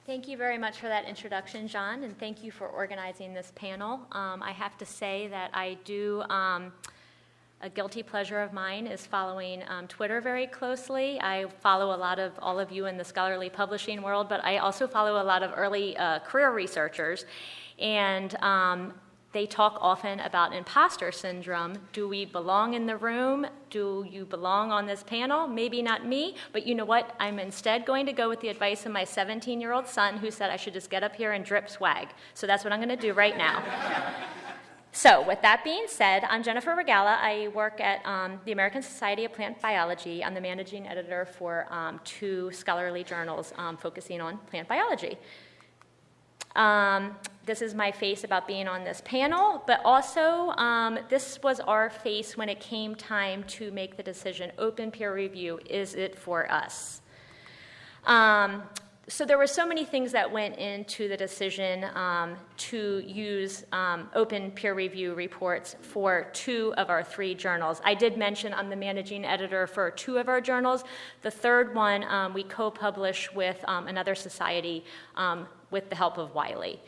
Thank you very much for that introduction, John, and thank you for organizing this panel. I have to say that I do, a guilty pleasure of mine is following Twitter very closely. I follow a lot of all of you in the scholarly publishing world, but I also follow a lot of early career researchers, and they talk often about imposter syndrome. Do we belong in the room? Do you belong on this panel? Maybe not me, but you know what? I'm instead going to go with the advice of my 17-year-old son who said I should just get up here and drip swag. So that's what I'm going to do right now. So with that being said, I'm Jennifer Regala. I work at the American Society of Plant Biology. I'm the managing editor for 2 scholarly journals focusing on plant biology. This is my face about being on this panel, but also this was our face when it came time to make the decision, open peer review, is it for us? So there were so many things that went into the decision to use open peer review reports for 2 of our 3 journals. I did mention I'm the managing editor for 2 of our journals. The third one we co-publish with another society with the help of Wiley.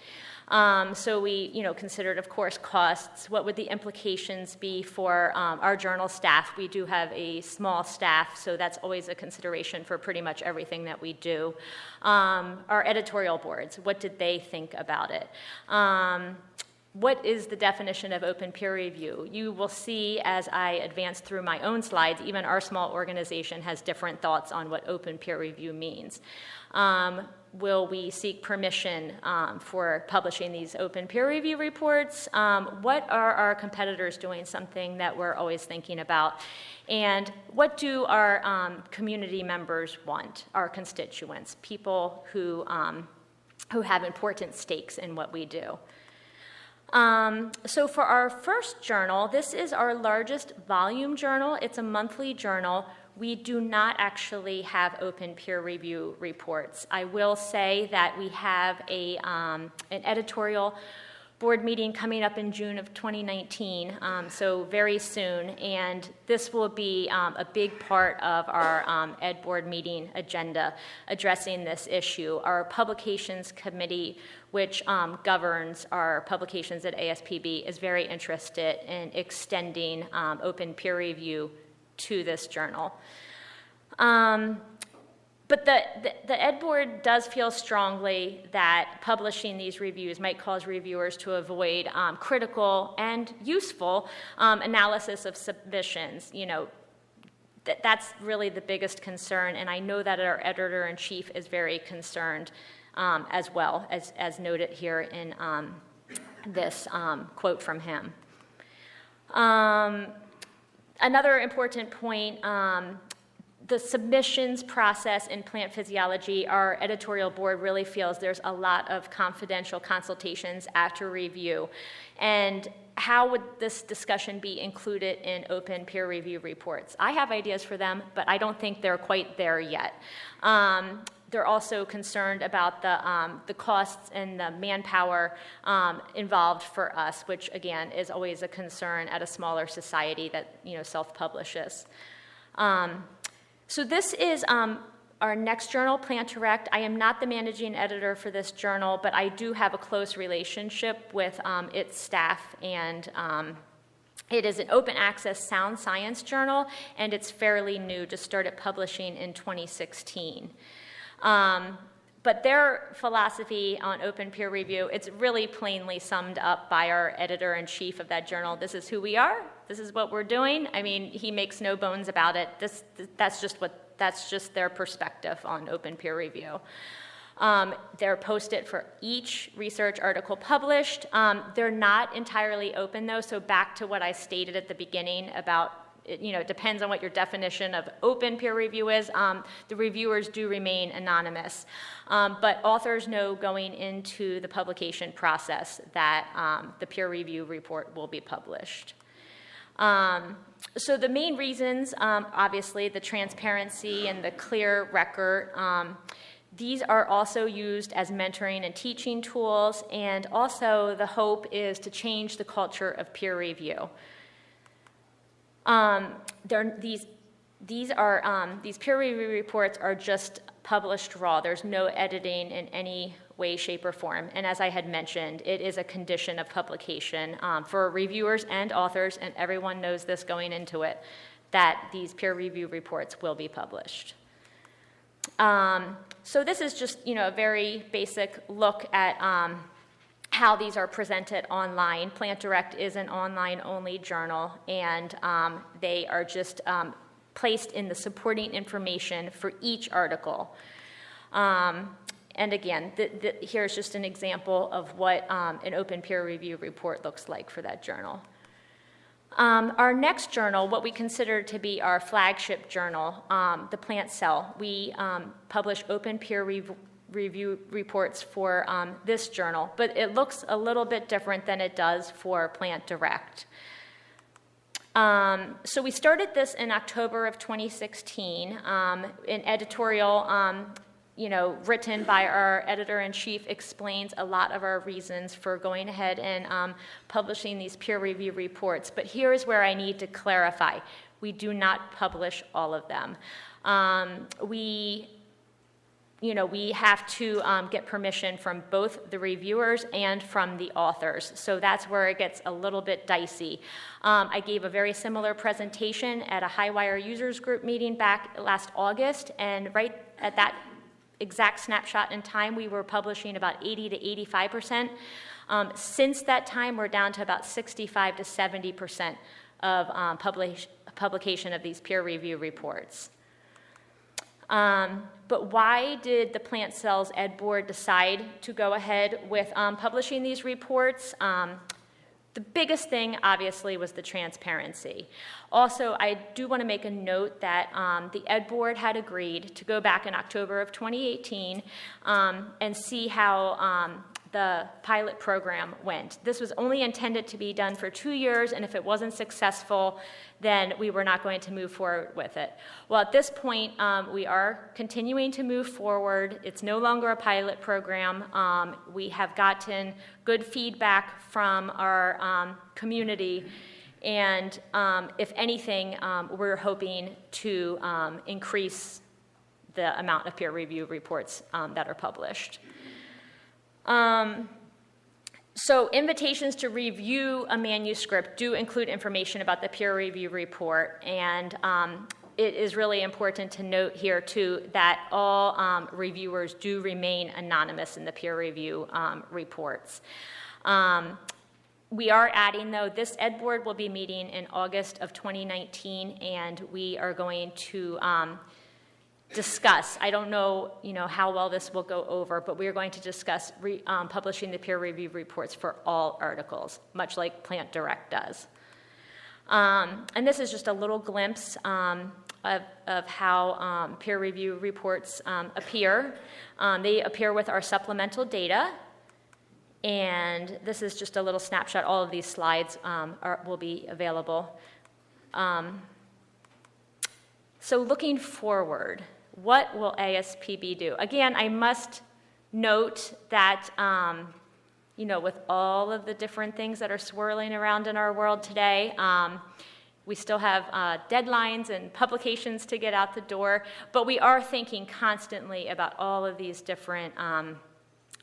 So we, considered, of course, costs. What would the implications be for our journal staff? We do have a small staff, so that's always a consideration for pretty much everything that we do. Our editorial boards, what did they think about it? What is the definition of open peer review? You will see as I advance through my own slides, even our small organization has different thoughts on what open peer review means. Will we seek permission for publishing these open peer review reports? What are our competitors doing? Something that we're always thinking about. And what do our community members want, our constituents, people who have important stakes in what we do? So for our first journal, this is our largest volume journal. It's a monthly journal. We do not actually have open peer review reports. I will say that we have an editorial board meeting coming up in June of 2019, so very soon, and this will be a big part of our ed board meeting agenda addressing this issue. Our publications committee, which governs our publications at ASPB, is very interested in extending open peer review to this journal. But the Ed Board does feel strongly that publishing these reviews might cause reviewers to avoid critical and useful analysis of submissions. That's really the biggest concern, and I know that our editor-in-chief is very concerned as well, as noted here in this quote from him. Another important point, the submissions process in plant physiology, our editorial board really feels there's a lot of confidential consultations after review. And how would this discussion be included in open peer review reports? I have ideas for them, but I don't think they're quite there yet. They're also concerned about the costs and the manpower involved for us, which again is always a concern at a smaller society that self-publishes. So this is our next journal, Plant Direct. I am not the managing editor for this journal, but I do have a close relationship with its staff, and it is an open access sound science journal, and it's fairly new, just started publishing in 2016. But their philosophy on open peer review, it's really plainly summed up by our editor-in-chief of that journal. This is who we are. This is what we're doing. I mean, he makes no bones about it. That's just their perspective on open peer review. They're posted for each research article published. They're not entirely open, though, so back to what I stated at the beginning about it depends on what your definition of open peer review is. The reviewers do remain anonymous. But authors know going into the publication process that the peer review report will be published. So the main reasons, obviously, the transparency and the clear record. These are also used as mentoring and teaching tools, and also the hope is to change the culture of peer review. These peer review reports are just published raw. There's no editing in any way, shape, or form. And as I had mentioned, it is a condition of publication for reviewers and authors, and everyone knows this going into it, that these peer review reports will be published. So this is just, a very basic look at how these are presented online. Plant Direct is an online-only journal, and they are just placed in the supporting information for each article. And again, here's just an example of what an open peer review report looks like for that journal. Our next journal, what we consider to be our flagship journal, the Plant Cell, we publish open peer review reports for this journal, but it looks a little bit different than it does for Plant Direct. So we started this in October of 2016. An editorial written by our editor-in-chief explains a lot of our reasons for going ahead and publishing these peer review reports. But here's where I need to clarify. We do not publish all of them. We have to get permission from both the reviewers and from the authors. So that's where it gets a little bit dicey. I gave a very similar presentation at a Highwire users group meeting back last August, and right at that exact snapshot in time, we were publishing about 80 to 85%. Since that time, we're down to about 65 to 70% of publication of these peer review reports. But why did the Plant Cell's Ed Board decide to go ahead with publishing these reports? The biggest thing, obviously, was the transparency. Also, I do want to make a note that the Ed Board had agreed to go back in October of 2018 and see how the pilot program went. This was only intended to be done for 2 years, and if it wasn't successful, then we were not going to move forward with it. Well, at this point, we are continuing to move forward. It's no longer a pilot program. We have gotten good feedback from our community, and if anything, we're hoping to increase the amount of peer review reports that are published. So invitations to review a manuscript do include information about the peer review report, and it is really important to note here, too, that all reviewers do remain anonymous in the peer review reports. We are adding, though, this Ed Board will be meeting in August of 2019, and we are going to discuss, I don't know, how well this will go over, but we are going to discuss publishing the peer review reports for all articles, much like Plant Direct does. And this is just a little glimpse of how peer review reports appear. They appear with our supplemental data, and this is just a little snapshot. All of these slides will be available. So looking forward, what will ASPB do? Again, I must note that, with all of the different things that are swirling around in our world today, we still have deadlines and publications to get out the door, but we are thinking constantly about all of these different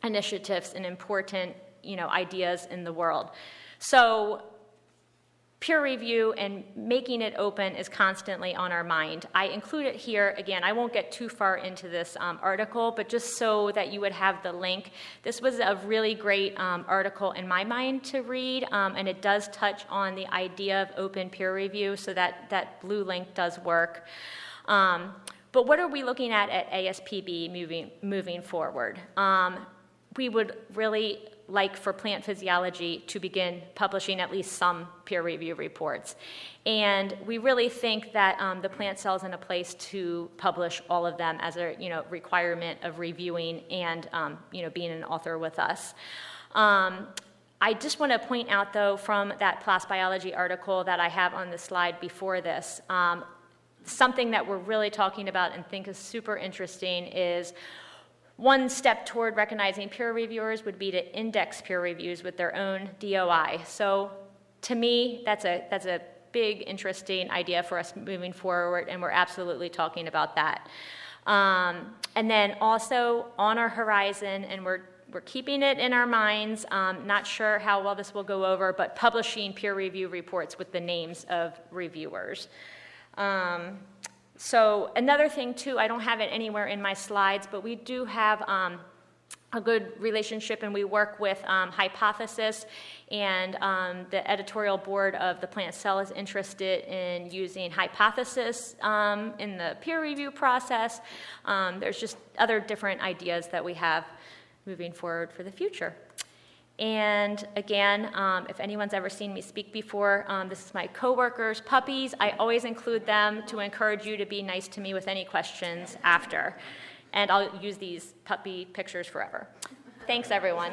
initiatives and important, ideas in the world. So peer review and making it open is constantly on our mind. I include it here. Again, I won't get too far into this article, but just so that you would have the link. This was a really great article in my mind to read, and it does touch on the idea of open peer review, so that blue link does work. But what are we looking at ASPB moving forward? We would really like for Plant Physiology to begin publishing at least some peer review reports. And we really think that the Plant Cell is in a place to publish all of them as a requirement of reviewing and being an author with us. I just want to point out, though, from that PLOS Biology article that I have on the slide before this, something that we're really talking about and think is super interesting is one step toward recognizing peer reviewers would be to index peer reviews with their own DOI. So to me, that's a big, interesting idea for us moving forward, and we're absolutely talking about that. And then also on our horizon, and we're keeping it in our minds, not sure how well this will go over, but publishing peer review reports with the names of reviewers. So another thing too, I don't have it anywhere in my slides, but we do have a good relationship, and we work with Hypothesis, and the editorial board of the Plant Cell is interested in using Hypothesis in the peer review process. There's just other different ideas that we have moving forward for the future. And again, if anyone's ever seen me speak before, this is my coworkers' puppies. I always include them to encourage you to be nice to me with any questions after. And I'll use these puppy pictures forever. Thanks, everyone.